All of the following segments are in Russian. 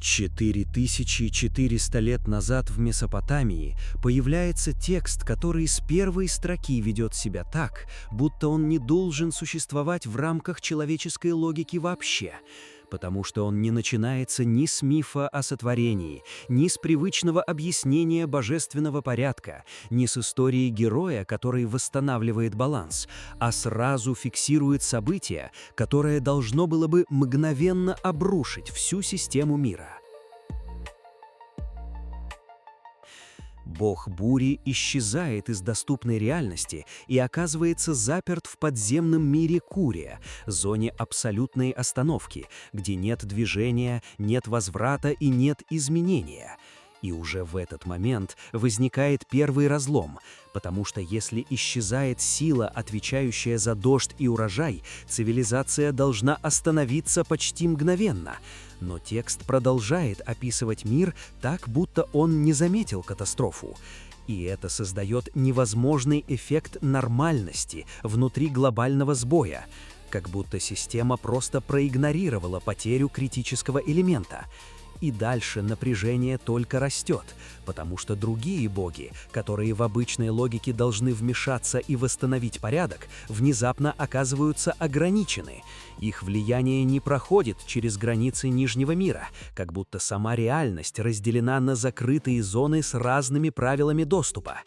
4400 лет назад в Месопотамии появляется текст, который с первой строки ведет себя так, будто он не должен существовать в рамках человеческой логики вообще, потому что он не начинается ни с мифа о сотворении, ни с привычного объяснения божественного порядка, ни с истории героя, который восстанавливает баланс, а сразу фиксирует событие, которое должно было бы мгновенно обрушить всю систему мира. Бог бури исчезает из доступной реальности и оказывается заперт в подземном мире Курия, зоне абсолютной остановки, где нет движения, нет возврата и нет изменения. И уже в этот момент возникает первый разлом, потому что если исчезает сила, отвечающая за дождь и урожай, цивилизация должна остановиться почти мгновенно. Но текст продолжает описывать мир так, будто он не заметил катастрофу. И это создает невозможный эффект нормальности внутри глобального сбоя, как будто система просто проигнорировала потерю критического элемента. И дальше напряжение только растет, потому что другие боги, которые в обычной логике должны вмешаться и восстановить порядок, внезапно оказываются ограничены. Их влияние не проходит через границы Нижнего мира, как будто сама реальность разделена на закрытые зоны с разными правилами доступа.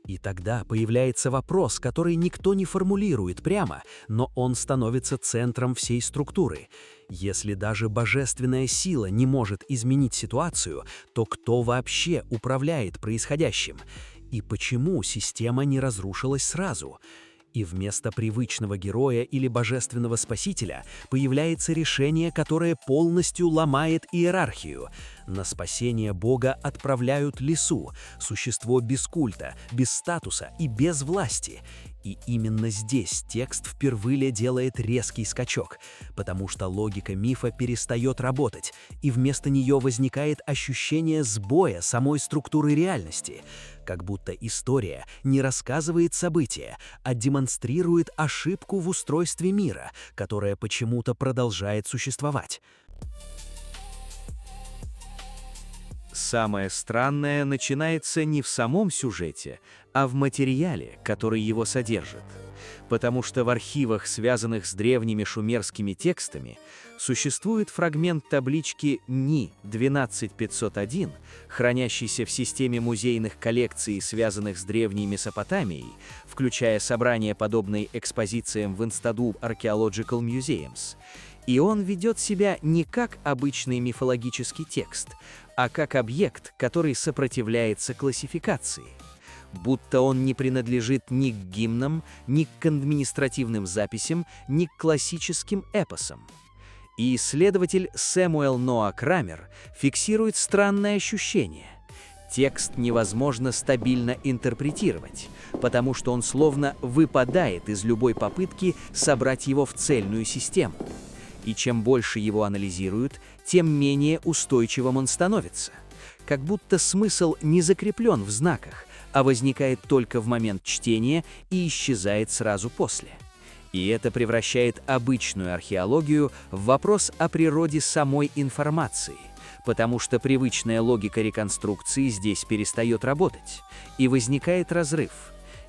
И тогда появляется вопрос, который никто не формулирует прямо, но он становится центром всей структуры. Если даже божественная сила не может изменить ситуацию, то кто вообще управляет происходящим? И почему система не разрушилась сразу? И вместо привычного героя или божественного спасителя появляется решение, которое полностью ломает иерархию. На спасение Бога отправляют Лису, существо без культа, без статуса и без власти. И именно здесь текст впервые делает резкий скачок, потому что логика мифа перестает работать, и вместо нее возникает ощущение сбоя самой структуры реальности, как будто история не рассказывает события, а демонстрирует ошибку в устройстве мира, которая почему-то продолжает существовать. Самое странное начинается не в самом сюжете, а в материале, который его содержит. Потому что в архивах, связанных с древними шумерскими текстами, существует фрагмент таблички Ни-12501, хранящийся в системе музейных коллекций, связанных с древней Месопотамией, включая собрания, подобные экспозициям в Instadub Archaeological Museums. И он ведет себя не как обычный мифологический текст, а как объект, который сопротивляется классификации. Будто он не принадлежит ни к гимнам, ни к административным записям, ни к классическим эпосам. И исследователь Сэмюэл Ноа Крамер фиксирует странное ощущение. Текст невозможно стабильно интерпретировать, потому что он словно выпадает из любой попытки собрать его в цельную систему. И чем больше его анализируют, тем менее устойчивым он становится. Как будто смысл не закреплен в знаках, а возникает только в момент чтения и исчезает сразу после. И это превращает обычную археологию в вопрос о природе самой информации, потому что привычная логика реконструкции здесь перестает работать, и возникает разрыв.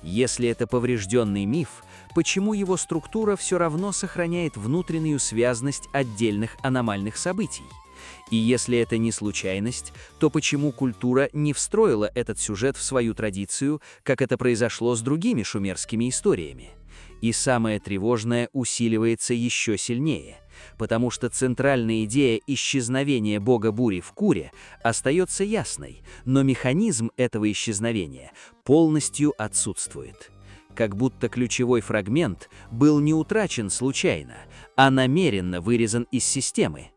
Если это поврежденный миф, почему его структура все равно сохраняет внутреннюю связность отдельных аномальных событий? И если это не случайность, то почему культура не встроила этот сюжет в свою традицию, как это произошло с другими шумерскими историями? И самое тревожное усиливается еще сильнее, потому что центральная идея исчезновения бога бури в Куре остается ясной, но механизм этого исчезновения полностью отсутствует. Как будто ключевой фрагмент был не утрачен случайно, а намеренно вырезан из системы.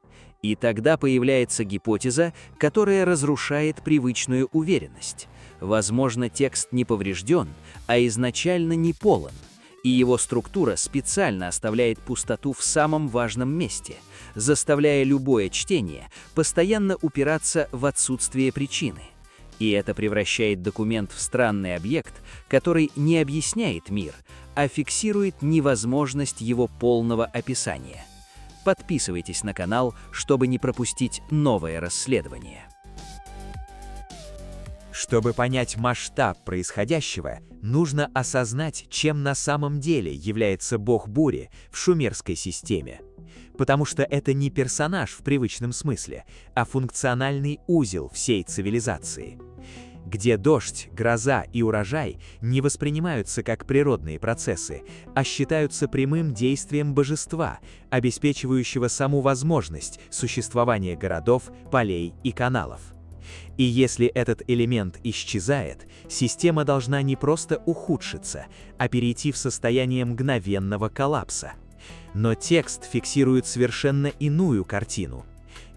И тогда появляется гипотеза, которая разрушает привычную уверенность. Возможно, текст не поврежден, а изначально не полон, и его структура специально оставляет пустоту в самом важном месте, заставляя любое чтение постоянно упираться в отсутствие причины. И это превращает документ в странный объект, который не объясняет мир, а фиксирует невозможность его полного описания. Подписывайтесь на канал, чтобы не пропустить новое расследование. Чтобы понять масштаб происходящего, нужно осознать, чем на самом деле является бог бури в шумерской системе. Потому что это не персонаж в привычном смысле, а функциональный узел всей цивилизации, где дождь, гроза и урожай не воспринимаются как природные процессы, а считаются прямым действием божества, обеспечивающего саму возможность существования городов, полей и каналов. И если этот элемент исчезает, система должна не просто ухудшиться, а перейти в состояние мгновенного коллапса. Но текст фиксирует совершенно иную картину.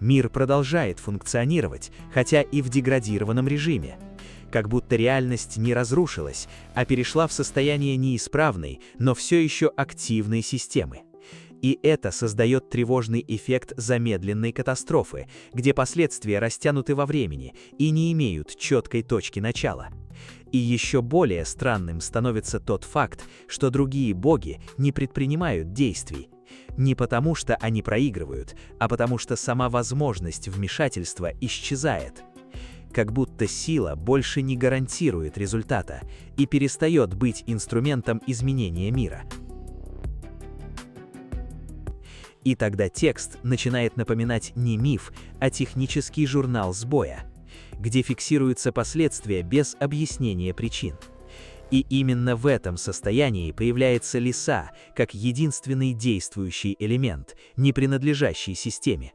Мир продолжает функционировать, хотя и в деградированном режиме. Как будто реальность не разрушилась, а перешла в состояние неисправной, но все еще активной системы. И это создает тревожный эффект замедленной катастрофы, где последствия растянуты во времени и не имеют четкой точки начала. И еще более странным становится тот факт, что другие боги не предпринимают действий. Не потому, что они проигрывают, а потому что сама возможность вмешательства исчезает. Как будто сила больше не гарантирует результата и перестает быть инструментом изменения мира. И тогда текст начинает напоминать не миф, а технический журнал сбоя, где фиксируются последствия без объяснения причин. И именно в этом состоянии появляется лиса, как единственный действующий элемент, не принадлежащий системе.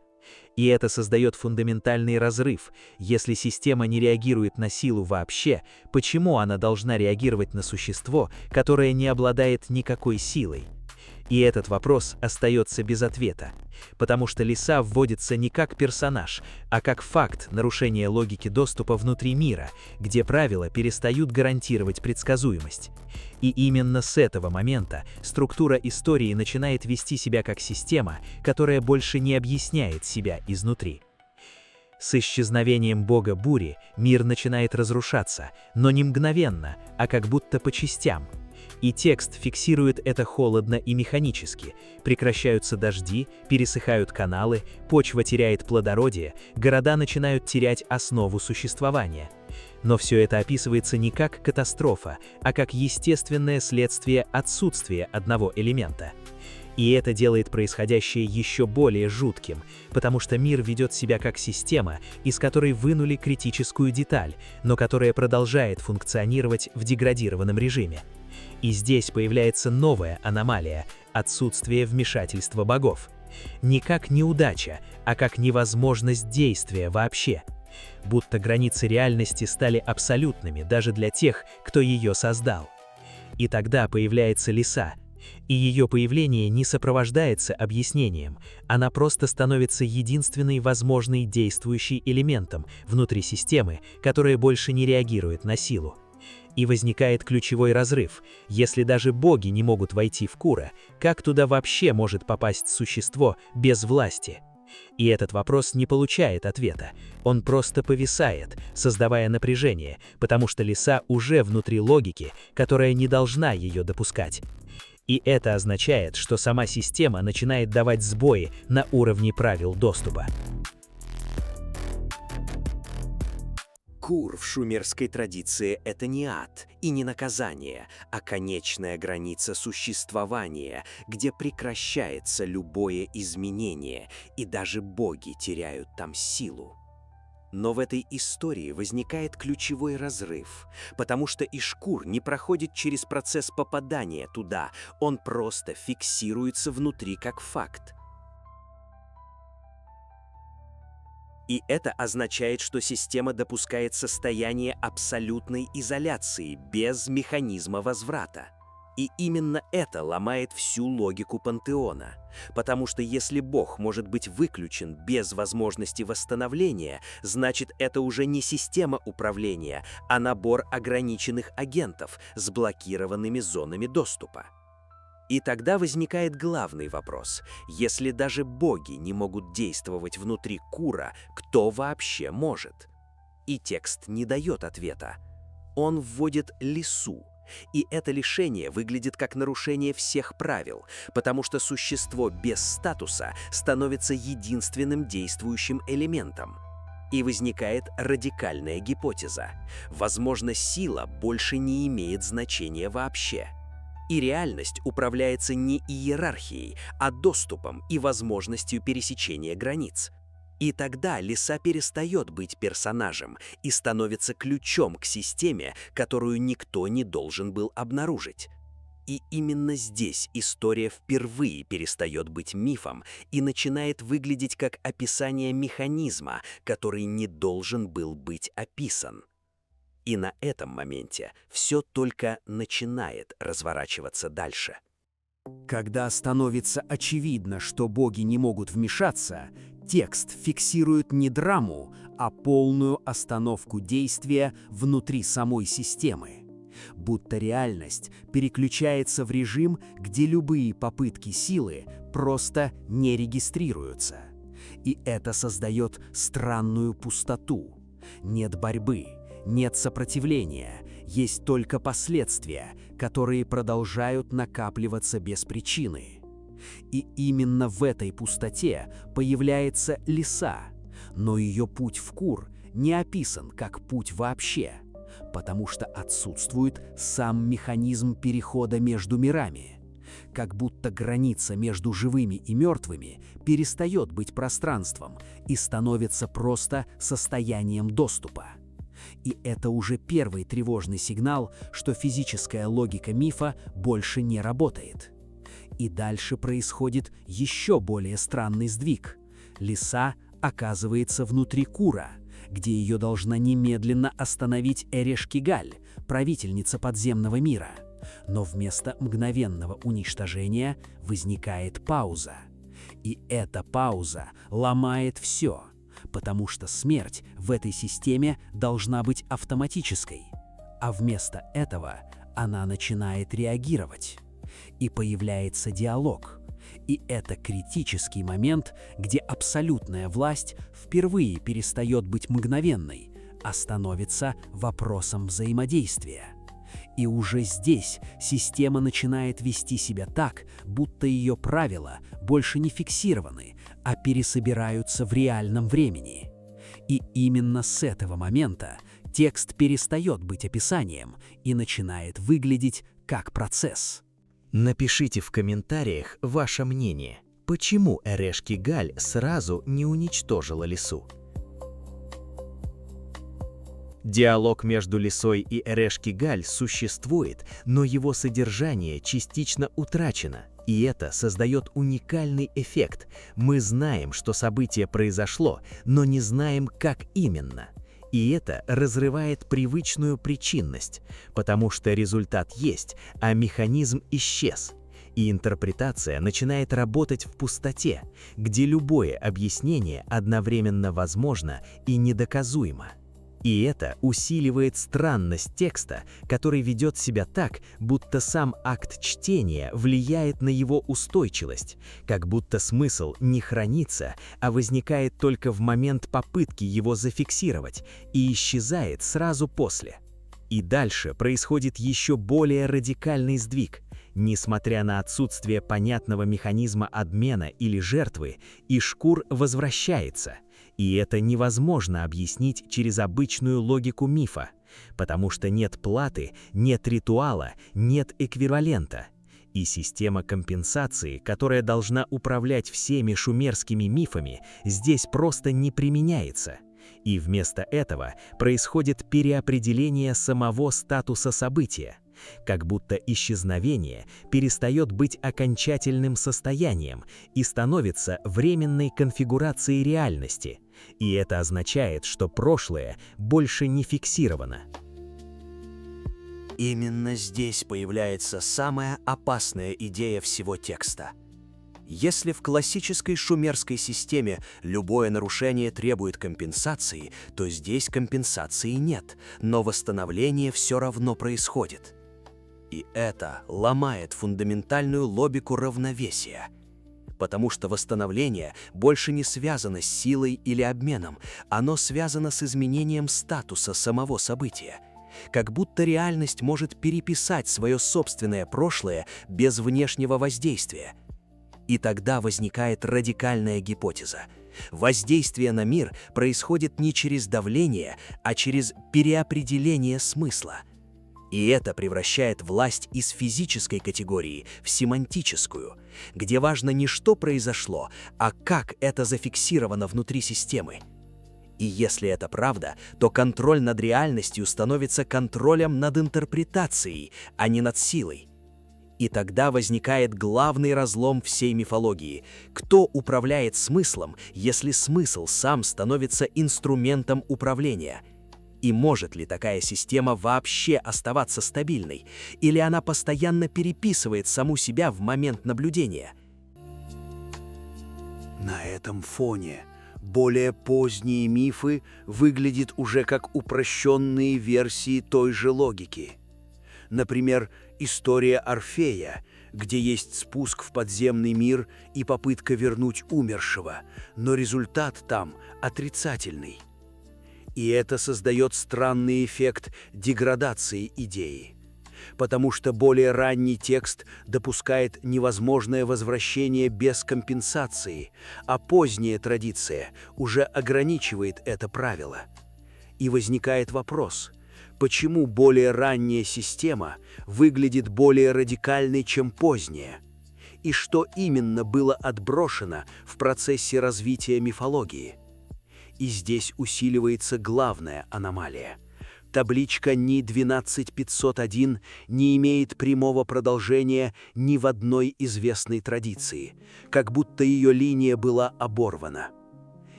И это создает фундаментальный разрыв. Если система не реагирует на силу вообще, почему она должна реагировать на существо, которое не обладает никакой силой? И этот вопрос остается без ответа, потому что лиса вводится не как персонаж, а как факт нарушения логики доступа внутри мира, где правила перестают гарантировать предсказуемость. И именно с этого момента структура истории начинает вести себя как система, которая больше не объясняет себя изнутри. С исчезновением бога бури мир начинает разрушаться, но не мгновенно, а как будто по частям. И текст фиксирует это холодно и механически. Прекращаются дожди, пересыхают каналы, почва теряет плодородие, города начинают терять основу существования. Но все это описывается не как катастрофа, а как естественное следствие отсутствия одного элемента. И это делает происходящее еще более жутким, потому что мир ведет себя как система, из которой вынули критическую деталь, но которая продолжает функционировать в деградированном режиме. И здесь появляется новая аномалия – отсутствие вмешательства богов. Не как неудача, а как невозможность действия вообще. Будто границы реальности стали абсолютными даже для тех, кто ее создал. И тогда появляется лиса. И ее появление не сопровождается объяснением, она просто становится единственной возможной действующей элементом внутри системы, которая больше не реагирует на силу. И возникает ключевой разрыв. Если даже боги не могут войти в Кура, как туда вообще может попасть существо без власти? И этот вопрос не получает ответа. Он просто повисает, создавая напряжение, потому что лиса уже внутри логики, которая не должна ее допускать. И это означает, что сама система начинает давать сбои на уровне правил доступа. Кур в шумерской традиции – это не ад и не наказание, а конечная граница существования, где прекращается любое изменение, и даже боги теряют там силу. Но в этой истории возникает ключевой разрыв, потому что Ишкур не проходит через процесс попадания туда, он просто фиксируется внутри как факт. И это означает, что система допускает состояние абсолютной изоляции без механизма возврата. И именно это ломает всю логику пантеона. Потому что если Бог может быть выключен без возможности восстановления, значит это уже не система управления, а набор ограниченных агентов с блокированными зонами доступа. И тогда возникает главный вопрос. Если даже боги не могут действовать внутри Кура, кто вообще может? И текст не дает ответа. Он вводит лису, И это лишение выглядит как нарушение всех правил, потому что существо без статуса становится единственным действующим элементом. И возникает радикальная гипотеза. Возможно, сила больше не имеет значения вообще. И реальность управляется не иерархией, а доступом и возможностью пересечения границ. И тогда лиса перестает быть персонажем и становится ключом к системе, которую никто не должен был обнаружить. И именно здесь история впервые перестает быть мифом и начинает выглядеть как описание механизма, который не должен был быть описан. И на этом моменте все только начинает разворачиваться дальше. Когда становится очевидно, что боги не могут вмешаться, текст фиксирует не драму, а полную остановку действия внутри самой системы. Будто реальность переключается в режим, где любые попытки силы просто не регистрируются. И это создает странную пустоту. Нет борьбы, нет сопротивления, есть только последствия, которые продолжают накапливаться без причины. И именно в этой пустоте появляется лиса, но ее путь в Кур не описан как путь вообще, потому что отсутствует сам механизм перехода между мирами. Как будто граница между живыми и мертвыми перестает быть пространством и становится просто состоянием доступа. И это уже первый тревожный сигнал, что физическая логика мифа больше не работает. И дальше происходит еще более странный сдвиг. Лиса оказывается внутри Кура, где ее должна немедленно остановить Эреш-Кигаль, правительница подземного мира. Но вместо мгновенного уничтожения возникает пауза. И эта пауза ломает все, потому что смерть в этой системе должна быть автоматической. А вместо этого она начинает реагировать. И появляется диалог. И это критический момент, где абсолютная власть впервые перестает быть мгновенной, а становится вопросом взаимодействия. И уже здесь система начинает вести себя так, будто ее правила больше не фиксированы, а пересобираются в реальном времени. И именно с этого момента текст перестает быть описанием и начинает выглядеть как процесс. Напишите в комментариях ваше мнение, почему Эреш-Кигаль сразу не уничтожила лису. Диалог между лисой и Эреш-Кигаль существует, но его содержание частично утрачено, и это создает уникальный эффект. Мы знаем, что событие произошло, но не знаем, как именно. И это разрывает привычную причинность, потому что результат есть, а механизм исчез. И интерпретация начинает работать в пустоте, где любое объяснение одновременно возможно и недоказуемо. И это усиливает странность текста, который ведет себя так, будто сам акт чтения влияет на его устойчивость, как будто смысл не хранится, а возникает только в момент попытки его зафиксировать и исчезает сразу после. И дальше происходит еще более радикальный сдвиг. Несмотря на отсутствие понятного механизма обмена или жертвы, Ишкур возвращается. И это невозможно объяснить через обычную логику мифа, потому что нет платы, нет ритуала, нет эквивалента. И система компенсации, которая должна управлять всеми шумерскими мифами, здесь просто не применяется. И вместо этого происходит переопределение самого статуса события. Как будто исчезновение перестает быть окончательным состоянием и становится временной конфигурацией реальности. И это означает, что прошлое больше не фиксировано. Именно здесь появляется самая опасная идея всего текста. Если в классической шумерской системе любое нарушение требует компенсации, то здесь компенсации нет, но восстановление все равно происходит. И это ломает фундаментальную логику равновесия. Потому что восстановление больше не связано с силой или обменом, оно связано с изменением статуса самого события. как будто реальность может переписать свое собственное прошлое без внешнего воздействия. И тогда возникает радикальная гипотеза. Воздействие на мир происходит не через давление, а через переопределение смысла. И это превращает власть из физической категории в семантическую, где важно не что произошло, а как это зафиксировано внутри системы. И если это правда, то контроль над реальностью становится контролем над интерпретацией, а не над силой. И тогда возникает главный разлом всей мифологии. Кто управляет смыслом, если смысл сам становится инструментом управления? И может ли такая система вообще оставаться стабильной? Или она постоянно переписывает саму себя в момент наблюдения? На этом фоне более поздние мифы выглядят уже как упрощенные версии той же логики. Например, история Орфея, где есть спуск в подземный мир и попытка вернуть умершего, но результат там отрицательный. И это создает странный эффект деградации идеи, потому что более ранний текст допускает невозможное возвращение без компенсации, а поздняя традиция уже ограничивает это правило. И возникает вопрос, почему более ранняя система выглядит более радикальной, чем поздняя? И что именно было отброшено в процессе развития мифологии? И здесь усиливается главная аномалия. Табличка Ни-12501 не имеет прямого продолжения ни в одной известной традиции, как будто ее линия была оборвана.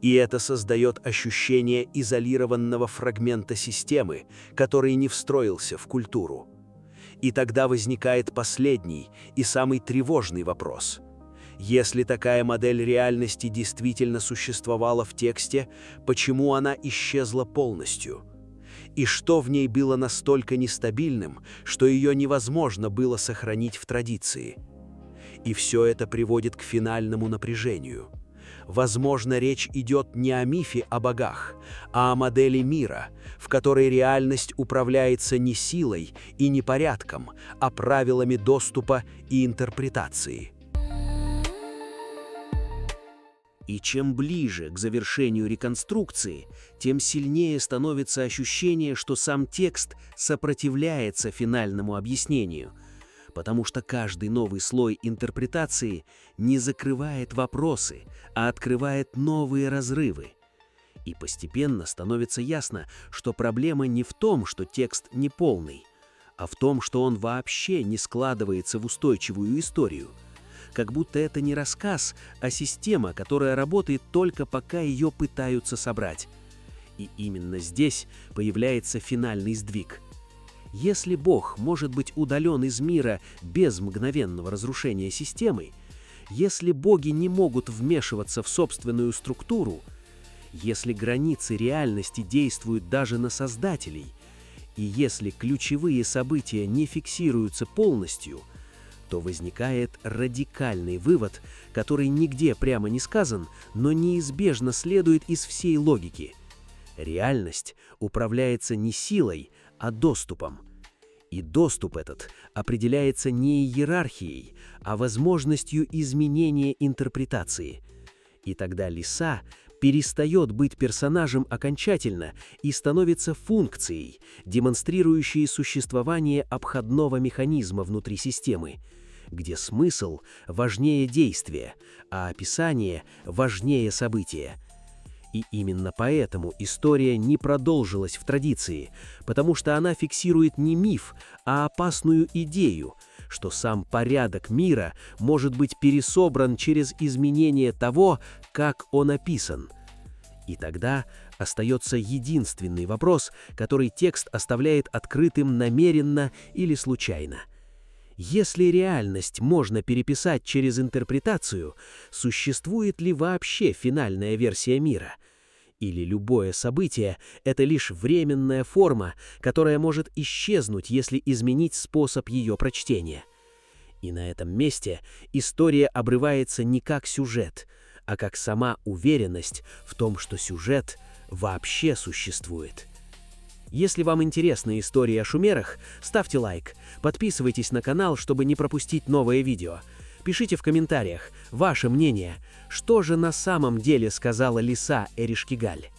И это создает ощущение изолированного фрагмента системы, который не встроился в культуру. И тогда возникает последний и самый тревожный вопрос. Если такая модель реальности действительно существовала в тексте, почему она исчезла полностью? И что в ней было настолько нестабильным, что ее невозможно было сохранить в традиции? И все это приводит к финальному напряжению. Возможно, речь идет не о мифе о богах, а о модели мира, в которой реальность управляется не силой и не порядком, а правилами доступа и интерпретации. И чем ближе к завершению реконструкции, тем сильнее становится ощущение, что сам текст сопротивляется финальному объяснению, потому что каждый новый слой интерпретации не закрывает вопросы, а открывает новые разрывы. И постепенно становится ясно, что проблема не в том, что текст неполный, а в том, что он вообще не складывается в устойчивую историю. Как будто это не рассказ, а система, которая работает только пока ее пытаются собрать. И именно здесь появляется финальный сдвиг. Если Бог может быть удален из мира без мгновенного разрушения системы, если боги не могут вмешиваться в собственную структуру, если границы реальности действуют даже на создателей, и если ключевые события не фиксируются полностью, то возникает радикальный вывод, который нигде прямо не сказан, но неизбежно следует из всей логики. Реальность управляется не силой, а доступом. И доступ этот определяется не иерархией, а возможностью изменения интерпретации. И тогда лиса перестает быть персонажем окончательно и становится функцией, демонстрирующей существование обходного механизма внутри системы, где смысл важнее действия, а описание важнее события. И именно поэтому история не продолжилась в традиции, потому что она фиксирует не миф, а опасную идею, что сам порядок мира может быть пересобран через изменение того, как он описан. И тогда остается единственный вопрос, который текст оставляет открытым намеренно или случайно. Если реальность можно переписать через интерпретацию, существует ли вообще финальная версия мира? Или любое событие — это лишь временная форма, которая может исчезнуть, если изменить способ ее прочтения? И на этом месте история обрывается не как сюжет, а как сама уверенность в том, что сюжет вообще существует. Если вам интересна история о шумерах, ставьте лайк, подписывайтесь на канал, чтобы не пропустить новые видео. Пишите в комментариях ваше мнение, что же на самом деле сказала лиса Эришкигаль.